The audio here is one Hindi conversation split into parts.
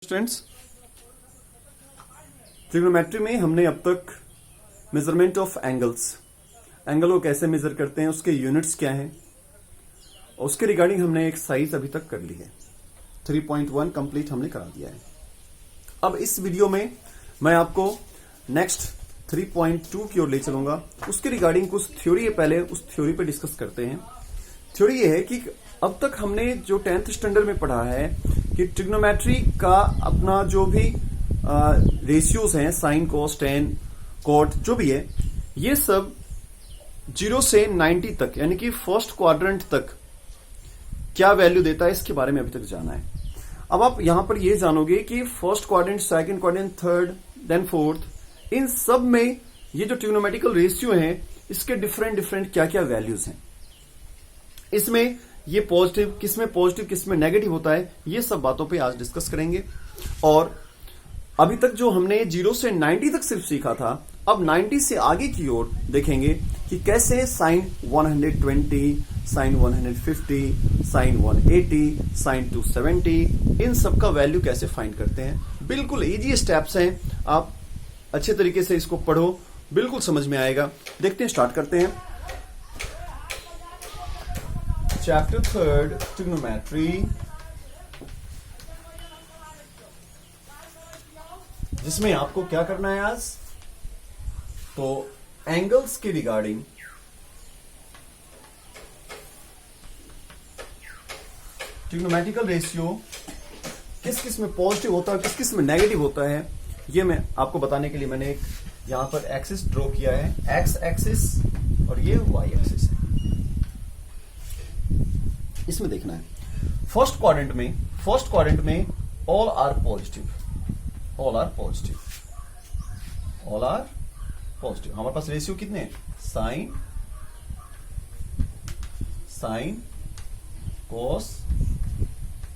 स्टूडेंट्स, ट्रिग्नोमेट्री में हमने अब तक मेजरमेंट ऑफ एंगल को कैसे मेजर करते हैं, उसके यूनिट्स क्या हैं, उसके रिगार्डिंग हमने एक साइज अभी तक कर ली है। 3.1 कंप्लीट हमने करा दिया है। अब इस वीडियो में मैं आपको नेक्स्ट 3.2 की ओर ले चलूंगा। उसके रिगार्डिंग कुछ थ्योरी है, पहले उस थ्योरी पे डिस्कस करते हैं। थ्योरी ये है कि अब तक हमने जो 10th स्टैंडर्ड में पढ़ा है कि ट्रिग्नोमेट्री का अपना जो भी रेशियोज हैं, साइन कोस टेन कॉट जो भी है, ये सब 0 से 90 तक यानी कि फर्स्ट क्वाड्रेंट तक क्या वैल्यू देता है, इसके बारे में अभी तक जाना है। अब आप यहां पर ये जानोगे कि first quadrant, second quadrant, third, then fourth, इन सब में ये जो ट्रिग्नोमेट्रिकल रेशियो हैं, इसके डिफरेंट क्या क्या वैल्यूज हैं। इसमें ये पॉजिटिव किस में नेगेटिव होता है, ये सब बातों पे आज डिस्कस करेंगे। और अभी तक जो हमने 0 से 90 तक सिर्फ सीखा था, अब 90 से आगे की ओर देखेंगे कि कैसे साइन 120, साइन 150, साइन 180, साइन 270, इन सब का वैल्यू कैसे फाइंड करते हैं। बिल्कुल इजी स्टेप्स हैं, आप अच्छे तरीके से इसको पढ़ो, बिल्कुल समझ में आएगा। देखते हैं, स्टार्ट करते हैं। चैप्टर 3 ट्रिग्नोमेट्री, जिसमें आपको क्या करना है आज, तो एंगल्स के रिगार्डिंग ट्रिग्नोमेट्रिकल रेशियो किस में पॉजिटिव होता है, किस में नेगेटिव होता है, ये मैं आपको बताने के लिए मैंने एक यहां पर एक्सिस ड्रॉ किया है, एक्स एक्सिस और ये वाई एक्सिस है। इसमें देखना है फर्स्ट क्वाड्रेंट में ऑल आर पॉजिटिव। हमारे पास रेशियो कितने हैं, साइन कोस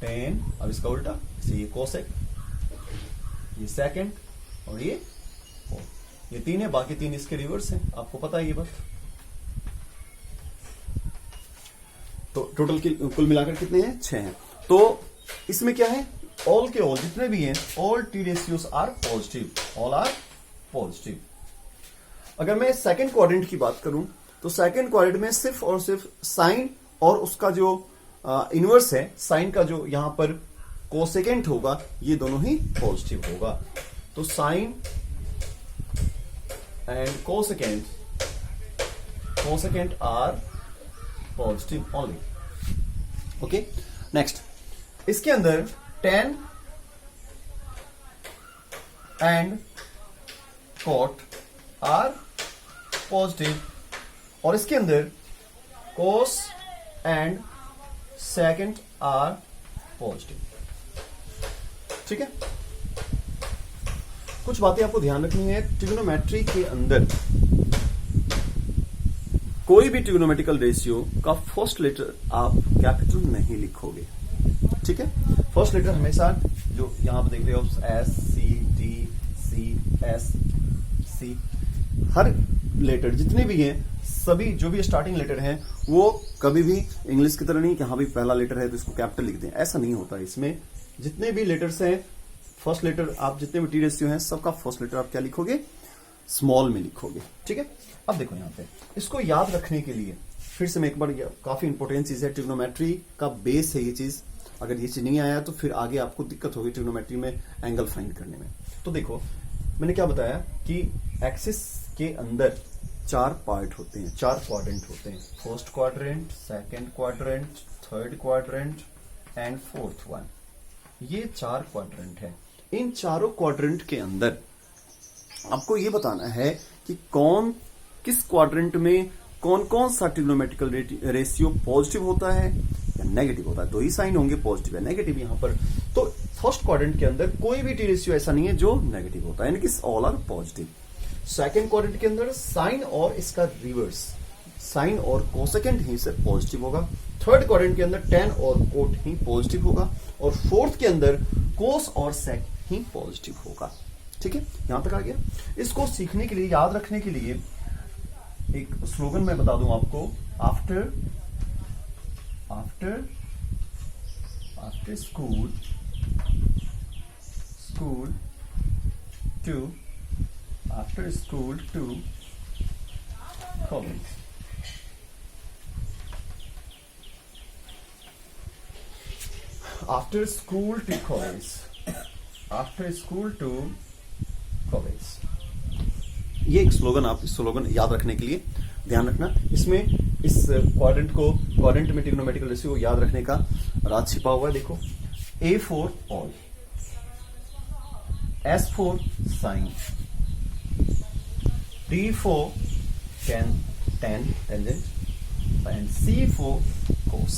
टेन, अब इसका उल्टा, ये कोसेक, ये सेकंड और ये फोर्थ, ये 3 है, बाकी 3 इसके रिवर्स हैं, आपको पता है ये बात। तो टोटल कुल मिलाकर कितने हैं, 6 हैं। तो इसमें क्या है, ऑल के ऑल जितने भी हैं, all T ratios are positive. अगर मैं सेकंड क्वाड्रेंट की बात करूं, तो सेकंड क्वाड्रेंट में सिर्फ और सिर्फ साइन और उसका जो इनवर्स है, साइन का जो यहां पर कोसेकेंट होगा, ये दोनों ही पॉजिटिव होगा। तो sine and cosecant are positive only. Okay, next, इसके अंदर tan and cot are positive, और इसके अंदर cos and second are positive. ठीक है, कुछ बातें आपको ध्यान रखनी है। ट्रिग्नोमेट्री के अंदर कोई भी ट्रिग्नोमेट्रिकल रेशियो का फर्स्ट लेटर आप कैपिटल नहीं लिखोगे। ठीक है, फर्स्ट लेटर हमेशा जो यहां पर देख रहे हो, S C T C S C, हर लेटर जितने भी हैं, सभी जो भी स्टार्टिंग लेटर हैं, वो कभी भी इंग्लिश की तरह नहीं कि हाँ भी पहला लेटर है तो इसको कैपिटल लिख दें, ऐसा नहीं होता। इसमें जितने भी लेटर्स हैं, फर्स्ट लेटर आप जितने भी टी रेशियो हैं, सबका फर्स्ट लेटर आप क्या लिखोगे, स्मॉल में लिखोगे। ठीक है, अब देखो यहां पे इसको याद रखने के लिए फिर से मैं एक बार, काफी इंपॉर्टेंट चीज है, ट्रिग्नोमेट्री का बेस है ये चीज। अगर ये चीज नहीं आया तो फिर आगे आपको दिक्कत होगी ट्रिग्नोमेट्री में एंगल फाइंड करने में। तो देखो मैंने क्या बताया कि एक्सिस के अंदर 4 पार्ट होते हैं, 4 क्वाड्रेंट होते हैं, first quadrant, second quadrant, third quadrant and fourth one. ये 4 क्वाड्रेंट है। इन चारों क्वाड्रेंट के अंदर आपको ये बताना है कि किस क्वाड्रेंट में कौन कौन सा ट्रिग्नोमेट्रिकल रेशियो पॉजिटिव होता है या नेगेटिव होता है। दो ही साइन होंगे, पॉजिटिव या नेगेटिव यहां पर। तो फर्स्ट क्वाड्रेंट के अंदर कोई भी टी रेशियो ऐसा नहीं है जो नेगेटिव होता है, यानी कि all are positive. Second quadrant के अंदर साइन और इसका रिवर्स, साइन और कोसेकेंट ही सिर्फ पॉजिटिव होगा। थर्ड क्वाड्रेंट के अंदर टेन और कोट ही पॉजिटिव होगा, और फोर्थ के अंदर कोस और सेक ही पॉजिटिव होगा। ठीक है, यहां तक आ गया। इसको सीखने के लिए, याद रखने के लिए एक स्लोगन मैं बता दूं आपको, after school school to college. After school to college. ये एक स्लोगन, आप इस स्लोगन याद रखने के लिए ध्यान रखना, इसमें इस क्वाड्रेंट में ट्रिग्नोमेट्रिकल रेशियो को याद रखने का राज छिपा हुआ है। देखो, A for all, S for sine, T for tangent and C for cos।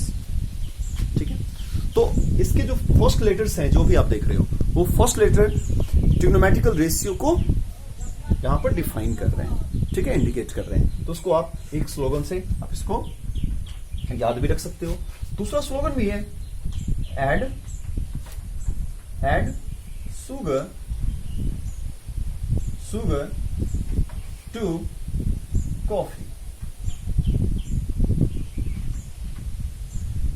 ठीक है, तो इसके जो फर्स्ट लेटर्स हैं जो भी आप देख रहे हो, वो फर्स्ट लेटर ट्रिग्नोमेट्रिकल रेशियो को यहां पर डिफाइन कर रहे हैं, ठीक है, इंडिकेट कर रहे हैं। तो उसको आप एक स्लोगन से आप इसको याद भी रख सकते हो। दूसरा स्लोगन भी है, add sugar to coffee.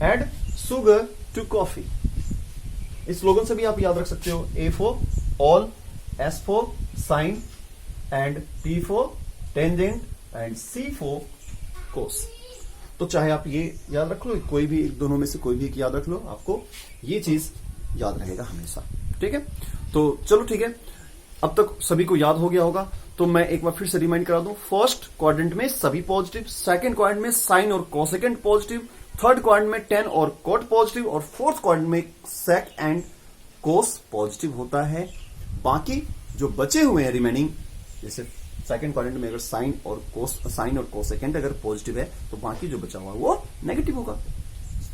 Add sugar to coffee, इस स्लोगन से भी आप याद रख सकते हो। A for all, S for sine and T for tangent and C for cos। तो चाहे आप ये याद रख लो, कोई भी दोनों में से कोई भी एक याद रख लो, आपको ये चीज याद रहेगा हमेशा। ठीक है, तो चलो ठीक है, अब तक सभी को याद हो गया होगा। तो मैं एक बार फिर से रिमाइंड करा दूं, फर्स्ट क्वाड्रेंट में सभी पॉजिटिव, सेकंड क्वाड्रेंट में साइन और कोसेकेंड पॉजिटिव, थर्ड क्वाड्रेंट में टेन और कॉट पॉजिटिव, और फोर्थ क्वाड्रेंट में सेक एंड कोस पॉजिटिव होता है। बाकी जो बचे हुए हैं रिमेनिंग, जैसे सेकंड क्वाड्रेंट में अगर साइन और कोसेकेंड अगर पॉजिटिव है तो बाकी जो बचा हुआ है वो नेगेटिव होगा।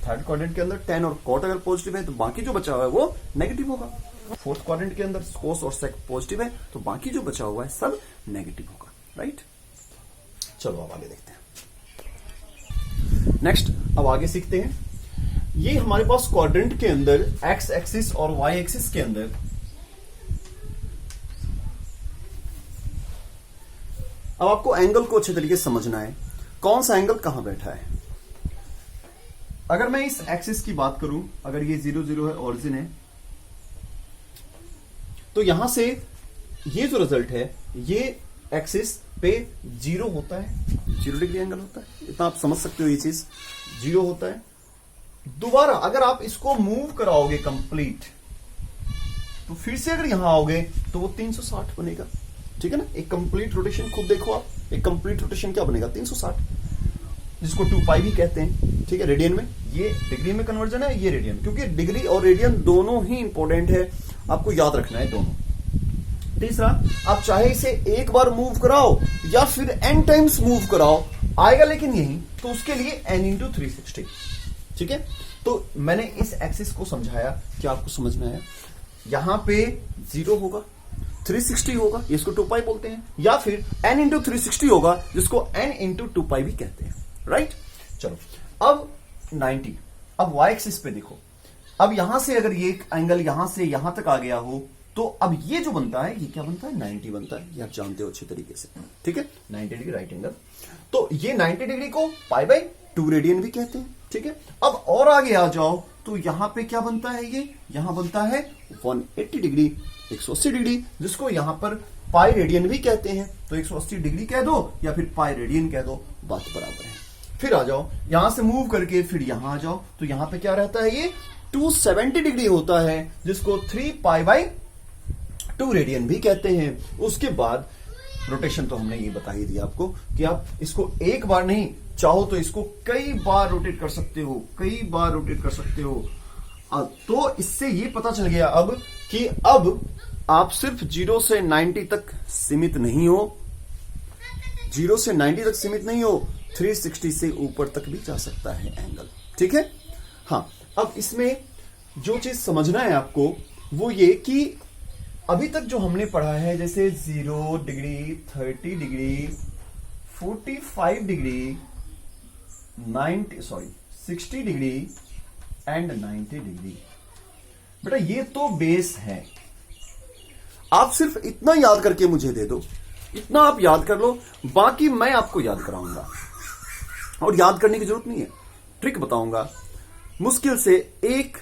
थर्ड क्वाड्रेंट के अंदर टेन और कॉट अगर पॉजिटिव है तो बाकी जो बचा हुआ है वो नेगेटिव होगा। फोर्थ क्वाड्रेंट के अंदर कोस और सेक पॉजिटिव है तो बाकी जो बचा हुआ है सब नेगेटिव होगा। राइट, चलो अब आगे देखते हैं। नेक्स्ट, अब आगे सीखते हैं। ये हमारे पास क्वाड्रेंट के अंदर एक्स एक्सिस और वाई एक्सिस के अंदर अब आपको एंगल को अच्छे तरीके से समझना है, कौन सा एंगल कहां बैठा है। अगर मैं इस एक्सिस की बात करूं, अगर ये 0 0 है, ओरिजिन है, तो यहां से ये जो रिजल्ट है ये एक्सिस पे 0 होता है, 0 डिग्री एंगल होता है। इतना आप समझ सकते हो, ये चीज 0 होता है। दोबारा अगर आप इसको मूव कराओगे कंप्लीट, तो फिर से अगर यहां आओगे तो वो 360 बनेगा। ठीक है ना, एक कंप्लीट रोटेशन खुद देखो आप, एक कंप्लीट रोटेशन क्या बनेगा, 360, जिसको 2 पाई भी कहते हैं। ठीक है, रेडियन में, ये डिग्री में कन्वर्जन है, ये रेडियन, क्योंकि डिग्री और रेडियन दोनों ही इंपॉर्टेंट है, आपको याद रखना है दोनों। तीसरा, आप चाहे इसे एक बार मूव कराओ या फिर n टाइम्स मूव कराओ, आएगा लेकिन यही, तो उसके लिए n × 360। ठीक है, तो मैंने इस एक्सिस को समझाया कि आपको समझना है, यहां पे 0 होगा, 360 होगा, इसको 2 पाई बोलते हैं, या फिर n × 360 होगा, जिसको n × 2 पाई भी कहते हैं। राइट, चलो अब 90, अब y एक्सिस पे देखो, अब यहां से अगर ये एंगल यहां से यहां तक आ गया हो, तो अब ये जो बनता है, ये क्या बनता है, 90 बनता है। ये आप जानते हो अच्छे तरीके से। ठीक है, 90 डिग्री राइट एंगल, तो ये 90 डिग्री को π/2 रेडियन भी कहते हैं। ठीक है, अब और आगे आ जाओ तो यहां पे क्या बनता है, ये यहां बनता है 180 डिग्री, 180 डिग्री, जिसको यहां पर पाई रेडियन भी कहते हैं। तो 180 डिग्री कह दो या फिर पाई रेडियन कह दो, बात बराबर है। फिर आ जाओ, यहां से मूव करके फिर यहां आ जाओ, तो यहां पे क्या रहता है, ये 270 डिग्री होता है, जिसको 3 π/2 रेडियन भी कहते हैं। उसके बाद रोटेशन तो हमने ये बता ही दिया आपको कि आप इसको एक बार नहीं, चाहो तो इसको कई बार रोटेट कर सकते हो, कई बार रोटेट कर सकते हो। तो इससे ये पता चल गया अब कि अब आप सिर्फ 0 से 90 तक सीमित नहीं हो, 0 से 90 तक सीमित नहीं हो, 360 से ऊपर तक भी जा सकता है एंगल। ठीक है, हाँ, अब इसमें जो चीज समझना है आपको वो ये कि अभी तक जो हमने पढ़ा है, जैसे 0 degree, 30 degree, 45 degree, 60 degree and 90 degree, बेटा ये तो बेस है। आप सिर्फ इतना याद करके मुझे दे दो, इतना आप याद कर लो, बाकी मैं आपको याद कराऊंगा। और याद करने की जरूरत नहीं है, ट्रिक बताऊंगा। मुश्किल से 1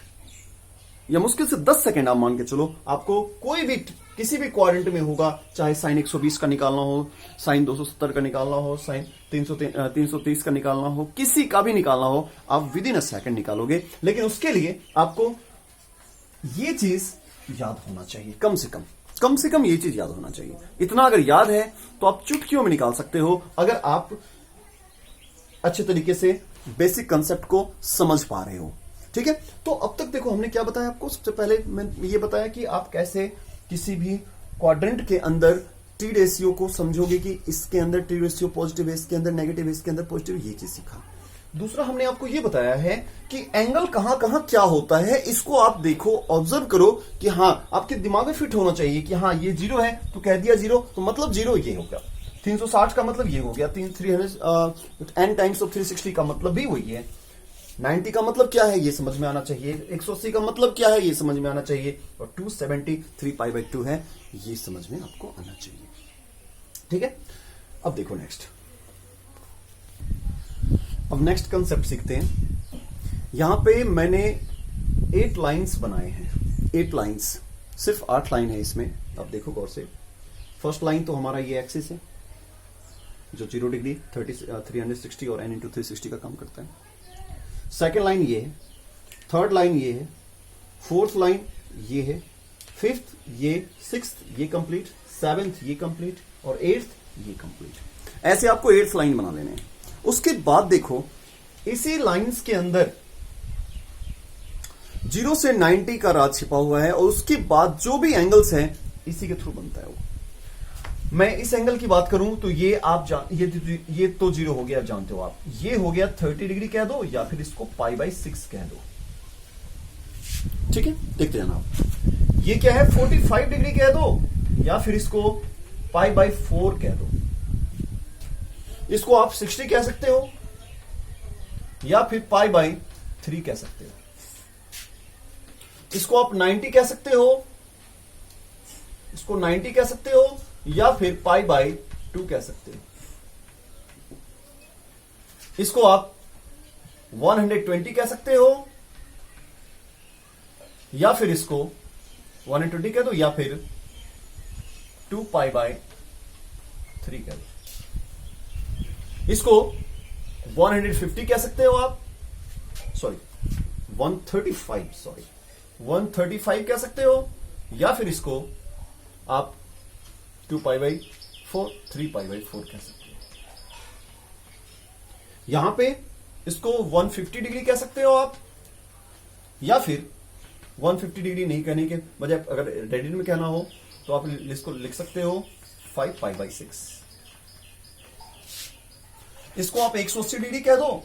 या मुश्किल से 10 सेकंड आप मान के चलो, आपको कोई भी किसी भी क्वाड्रेंट में होगा, चाहे साइन 120 का निकालना हो, साइन 270 का निकालना हो, साइन 330 का निकालना हो, किसी का भी निकालना हो, आप विद इन अ सेकंड निकालोगे। लेकिन उसके लिए आपको ये चीज याद होना चाहिए, कम से कम ये चीज याद होना चाहिए। इतना अगर याद है तो आप चुटकियों में निकाल सकते हो, अगर आप अच्छे तरीके से बेसिक कंसेप्ट को समझ पा रहे हो। ठीक है, तो अब तक देखो हमने क्या बताया आपको। सबसे पहले मैं ये बताया कि आप कैसे किसी भी क्वाड्रेंट के अंदर टी रेशियो को समझोगे कि इसके अंदर टी रेशियो पॉजिटिव है, इसके अंदर नेगेटिव है, इसके अंदर पॉजिटिव, ये चीज सीखा। दूसरा हमने आपको ये बताया है कि एंगल कहां कहां क्या होता है, इसको आप देखो, ऑब्जर्व करो कि हाँ आपके दिमाग में फिट होना चाहिए कि हाँ ये 0 है तो कह दिया 0, तो मतलब 0 ये हो गया। 360 का मतलब ये हो गया, 300 n टाइम्स ऑफ 360 का मतलब भी वही है। 90 का मतलब क्या है ये समझ में आना चाहिए, 180 का मतलब क्या है ये समझ में आना चाहिए, और 270 3π/2 है ये समझ में आपको आना चाहिए। ठीक है, अब देखो अब नेक्स्ट कंसेप्ट सीखते हैं। यहां पे मैंने 8 लाइंस बनाए हैं, 8 लाइंस, सिर्फ 8 लाइन है इसमें। अब देखो गौर से, फर्स्ट लाइन तो हमारा ये एक्सिस है जो 0 डिग्री 360 और n × 360 का काम करता है। सेकेंड लाइन ये है, थर्ड लाइन ये है, फोर्थ लाइन ये है, फिफ्थ ये, सिक्स्थ ये कंप्लीट, सेवेंथ ये कंप्लीट और एट्थ ये कंप्लीट। ऐसे आपको 8th लाइन बना लेने हैं। उसके बाद देखो इसी लाइंस के अंदर 0 से 90 का राज छिपा हुआ है, और उसके बाद जो भी एंगल्स हैं इसी के थ्रू बनता है वो। मैं इस एंगल की बात करूं तो ये आप ये तो 0 हो गया, आप जानते हो आप, ये हो गया 30 डिग्री कह दो या फिर इसको π/6 कह दो। ठीक है, देखते जाना आप। ये क्या है 45 डिग्री कह दो या फिर इसको π/4 कह दो। इसको आप 60 कह सकते हो या फिर π/3 कह सकते हो। इसको आप 90 कह सकते हो, इसको 90 कह सकते हो या फिर π/2 कह सकते हो। इसको आप 120 कह सकते हो या फिर इसको 120 कह दो या फिर 2π/3 कह दो। इसको 150 कह सकते हो आप, 135 कह सकते हो या फिर इसको आप 2π/4 3π/4 कह सकते हो। यहां पे इसको 150 डिग्री कह सकते हो आप, या फिर 150 डिग्री नहीं कहने के बजाय अगर रेडियन में कहना हो तो आप इसको लिख सकते हो 5π/6। इसको आप 180 डिग्री कह दो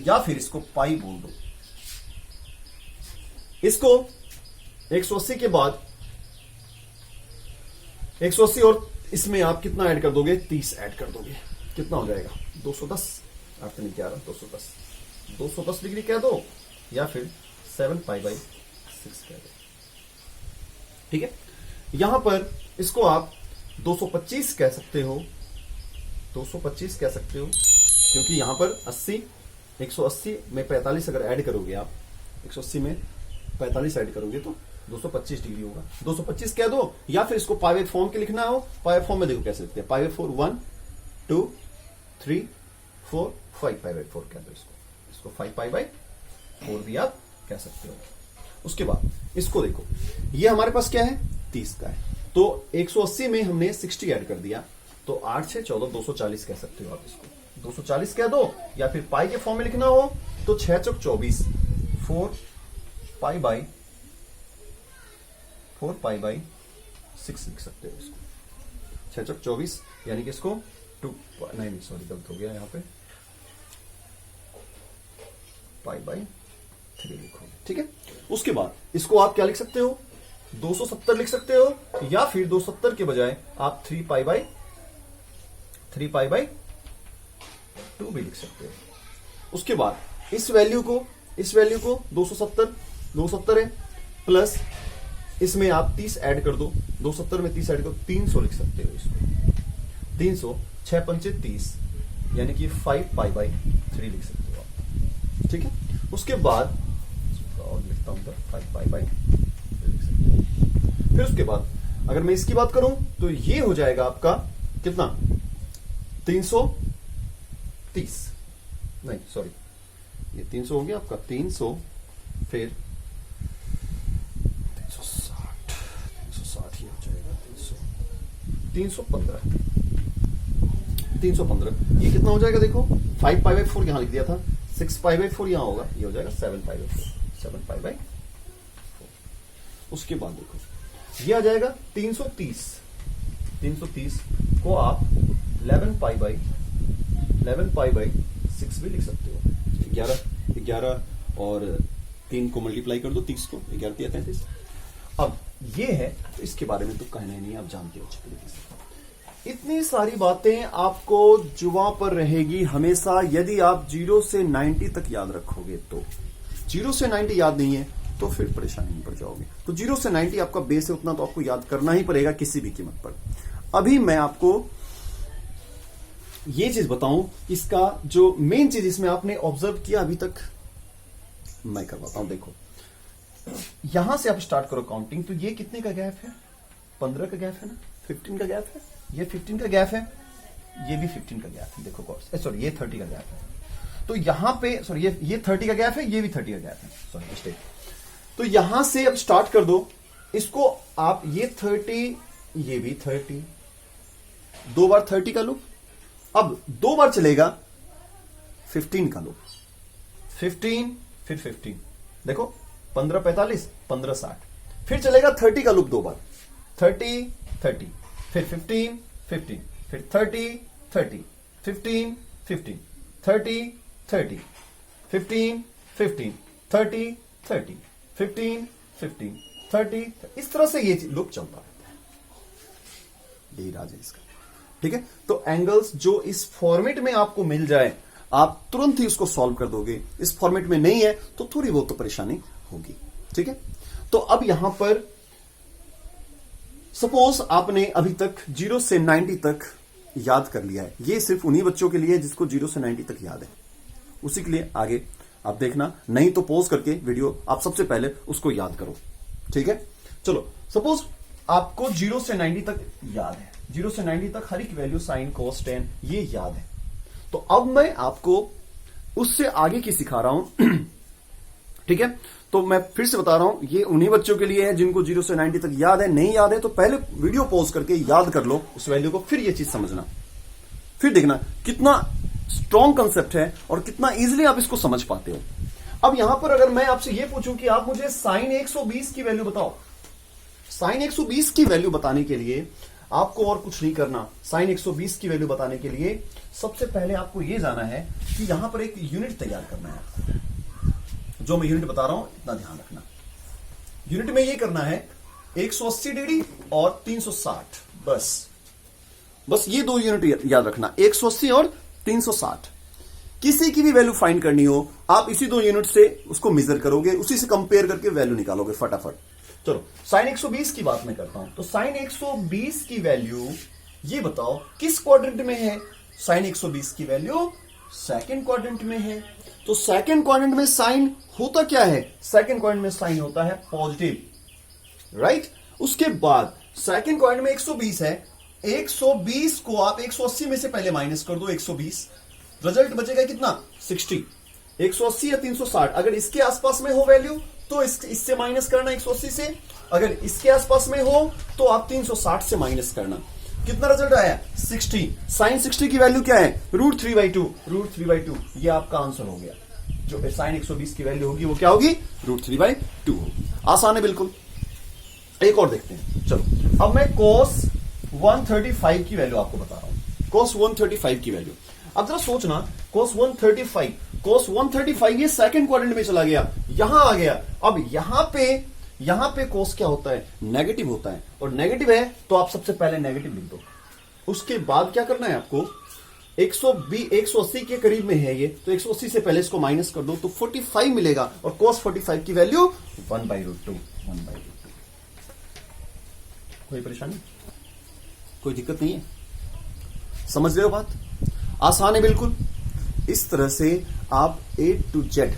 या फिर इसको पाई बोल दो। इसको 180 के बाद 180 और इसमें आप कितना ऐड कर दोगे, 30 ऐड कर दोगे, कितना हो जाएगा 210। अर्थ नहीं क्या रहा, 210 डिग्री कह दो या फिर 7π/6 कह दो। ठीक है, यहां पर इसको आप 225 कह सकते हो, 225 कह सकते हो क्योंकि यहां पर 180 में 45 अगर ऐड करोगे आप, 180 में 45 ऐड करोगे तो 225 डिग्री होगा। 225 कह दो या फिर इसको पाई फॉर्म के लिखना हो, पाई फॉर्म में देखो कैसे लिखते हैं, π/4 1 2 3 4 5 π/4 कह दो। इसको 5π/4 भी आप कह सकते हो। उसके बाद इसको देखो, ये हमारे पास क्या है 30 का है, तो 180 में हमने 60 ऐड कर दिया तो 8 6 14 240 कह सकते हो आप। इसको 240 कह दो या फिर पाई के फॉर्म में लिखना हो तो 6 चौक 24 4π/6 लिख सकते हो। इसको 6 चौक 24 यानी कि इसको गलत हो गया, यहाँ पे π/3 लिखोगे। ठीक है, उसके बाद इसको आप क्या लिख सकते हो 270 लिख सकते हो या फिर 270 के बजाय आप 3π/2 भी लिख सकते हो। उसके बाद इस वैल्यू को 270 है प्लस इसमें आप 30 ऐड कर दो, 270 में 30 ऐड करो 300 लिख सकते हो। इसको 300 6 पंचे 30 यानी कि 5π/3 लिख सकते हो आप। ठीक है, उसके बाद और लिखता हूं इधर 5 पाई बाई। फिर उसके बाद अगर मैं इसकी बात करूं तो ये हो जाएगा आपका कितना 330, नहीं सॉरी ये 300 हो गया आपका 300, फिर 360 ही हो जाएगा 315 ये कितना हो जाएगा देखो 5 पाई बाई 4 यहां लिख दिया था, 6 पाई बाई 4 यहां होगा, ये हो जाएगा 7 पाई बाई 4। उसके बाद देखो ये आ जाएगा 330 को आप 11 पाई बाई 6 भी लिख सकते हो। 11 और 3 को मल्टीप्लाई कर दो 30 को, 11 या 33। अब ये है तो इसके बारे में तो कहना ही नहीं, आप जानते हो अच्छी तरीके से। इतनी सारी बातें आपको जुबां पर रहेगी हमेशा यदि आप 0 से 90 तक याद रखोगे। तो 0 से 90 याद नहीं है तो फिर परेशानी में पड़ जाओगे। तो 0 से 90 आपका बेस है, उतना तो आपको याद करना ही पड़ेगा किसी भी कीमत पर। अभी मैं आपको ये चीज बताऊं, इसका जो मेन चीज इसमें आपने ऑब्जर्व किया अभी तक मैं करवाता हूं। देखो यहां से आप स्टार्ट करो काउंटिंग, तो ये कितने का गैप है 15 का गैप है ना, 15 का गैप है, ये 15 का गैप है, ये भी 15 का गैप है। देखो सॉरी ये 30 का गैप है। तो यहां पे सॉरी ये 30 का गैप है, ये भी 30 का गैप है, सॉरी मिस्टेक। तो यहां से अब स्टार्ट कर दो इसको आप, ये 30 ये भी 30, 2 बार 30 का लूप, अब 2 बार चलेगा 15 का लूप, 15 फिर 15, देखो 15 45 15 60, फिर चलेगा 30 का लूप 2 बार, 30 30, फिर 15 15, फिर 30 30, 15 15, 30 30, 15 15, 30 30, 15 15, 30, इस तरह से ये लूप चलता रहता है। यही राज है इसका, ठीक है। तो एंगल्स जो इस फॉर्मेट में आपको मिल जाए आप तुरंत ही उसको सॉल्व कर दोगे, इस फॉर्मेट में नहीं है तो थोड़ी बहुत तो परेशानी होगी, ठीक है। तो अब यहां पर सपोज आपने अभी तक 0 से 90 तक याद कर लिया है, ये सिर्फ उन्हीं बच्चों के लिए है जिसको 0 से 90 तक याद है, उसी के लिए आगे आप देखना, नहीं तो पॉज करके वीडियो आप सबसे पहले उसको याद करो, ठीक है। चलो सपोज आपको 0 से 90 तक याद है, 0 से 90 तक हर एक वैल्यू साइन कोस टेन ये याद है। तो अब मैं आपको उससे आगे की सिखा रहा हूं, ठीक है। तो मैं फिर से बता रहा हूं ये उन्हीं बच्चों के लिए है जिनको 0 से 90 तक याद है, नहीं याद है तो पहले वीडियो पॉज करके याद कर लो उस वैल्यू को, फिर ये चीज समझना, फिर देखना कितना स्ट्रॉन्ग कंसेप्ट है और कितना इजीली आप इसको समझ पाते हो। अब यहां पर अगर मैं आपसे ये पूछूं कि आप मुझे साइन 120 की वैल्यू बताओ, साइन 120 की वैल्यू बताने के लिए आपको और कुछ नहीं करना। साइन 120 की वैल्यू बताने के लिए सबसे पहले आपको यह जाना है कि यहां पर एक यूनिट तैयार करना है आपको। जो मैं यूनिट बता रहा हूं इतना ध्यान रखना, यूनिट में यह करना है 180 डिग्री और 360, बस ये 2 यूनिट याद रखना, 180 और 360। किसी की भी वैल्यू फाइंड करनी हो आप इसी 2 यूनिट से उसको मेजर करोगे, उसी से कंपेयर करके वैल्यू निकालोगे फटाफट। चलो साइन 120 की बात मैं करता हूं, तो साइन 120 की वैल्यू ये बताओ किस क्वाड्रेंट में है। साइन 120 की वैल्यू सेकंड क्वाड्रेंट में है। तो सेकंड क्वाड्रेंट में साइन होता क्या है, सेकंड क्वाड्रेंट में साइन होता है पॉजिटिव, राइट। उसके बाद सेकंड क्वाड्रेंट में 120 है, 120 को आप 180 में से पहले माइनस कर दो 120, रिजल्ट बचेगा कितना 60। 180 या 360 अगर इसके आसपास में हो वैल्यू तो इससे माइनस करना 180 से, अगर इसके आसपास में हो तो आप 360 से माइनस करना। कितना रिजल्ट आया 60। साइन 60 की वैल्यू क्या है √3/2, √3/2 ये आपका आंसर हो गया। जो साइन 120 की वैल्यू होगी वो क्या होगी √3/2 होगी। आसान है बिल्कुल। एक और देखते हैं, चलो अब मैं cos 135 की वैल्यू आपको बता रहा हूं, cos 135 की वैल्यू। अब जरा सोचना cos 135 ये सेकंड क्वाड्रेंट में चला गया, यहां आ गया। अब यहां पे cos क्या होता है नेगेटिव होता है, और नेगेटिव है तो आप सबसे पहले नेगेटिव लिख दो। उसके बाद क्या करना है आपको 180 के करीब में है ये, तो 180 से पहले इसको माइनस कर दो तो 45 मिलेगा, और cos 45 की वैल्यू 1/√2। कोई परेशानी, कोई दिक्कत नहीं है, समझ रहे हो बात? आसान है बिल्कुल। इस तरह से आप A to Z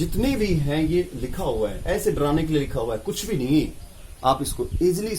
जितने भी हैं ये लिखा हुआ है, ऐसे डराने के लिए लिखा हुआ है, कुछ भी नहीं। आप इसको इजीली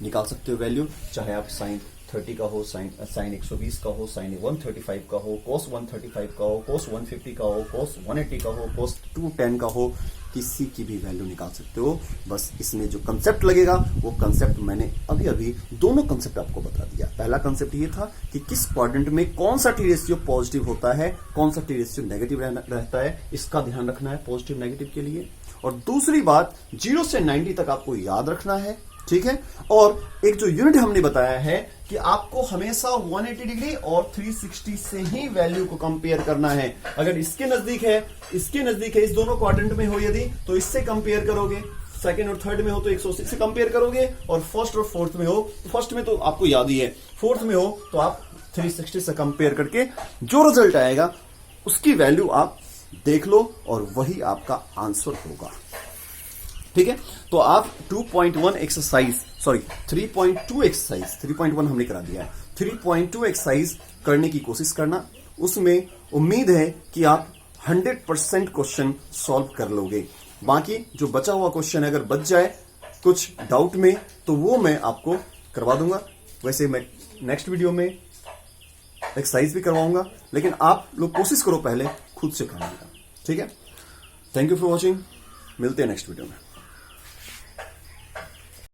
निकाल सकते हो वैल्यू, चाहे आप साइन 30 का हो, साइन 120 का हो, साइन 135 का हो, कोस 135 का हो, कोस 150 का हो, कोस 180 का हो, कोस 210 का हो, किसी की भी वैल्यू निकाल सकते हो। बस इसमें जो कंसेप्ट लगेगा वो कंसेप्ट मैंने अभी अभी दोनों कंसेप्ट आपको बता दिया। पहला कंसेप्ट ये था कि किस क्वाड्रेंट में कौन सा टी रेशियो पॉजिटिव होता है, कौन सा टी रेशियो नेगेटिव रहता है, इसका ध्यान रखना है पॉजिटिव नेगेटिव के लिए। और दूसरी बात 0 से 90 तक आपको याद रखना है, ठीक है। और एक जो यूनिट हमने बताया है कि आपको हमेशा 180 डिग्री और 360 से ही वैल्यू को कंपेयर करना है। अगर इसके नजदीक है, इसके नजदीक है, इस दोनों क्वाड्रेंट में हो यदि, तो इससे कंपेयर करोगे। सेकंड और थर्ड में हो तो 180 से कंपेयर करोगे, और फर्स्ट और फोर्थ में हो, फर्स्ट में तो आपको याद ही है, फोर्थ में हो तो आप 360 से कंपेयर करके जो रिजल्ट आएगा उसकी वैल्यू आप देख लो और वही आपका आंसर होगा, ठीक है। तो आप 2.1 एक्सरसाइज, सॉरी 3.2 एक्सरसाइज, 3.1 हमने करा दिया है, 3.2 एक्सरसाइज करने की कोशिश करना। उसमें उम्मीद है कि आप 100% क्वेश्चन सॉल्व कर लोगे। बाकी जो बचा हुआ क्वेश्चन अगर बच जाए कुछ डाउट में तो वो मैं आपको करवा दूंगा। वैसे मैं नेक्स्ट वीडियो में एक्सरसाइज भी करवाऊंगा, लेकिन आप लोग कोशिश करो पहले खुद से करने का, ठीक है। थैंक यू फॉर वॉचिंग, मिलते हैं नेक्स्ट वीडियो में।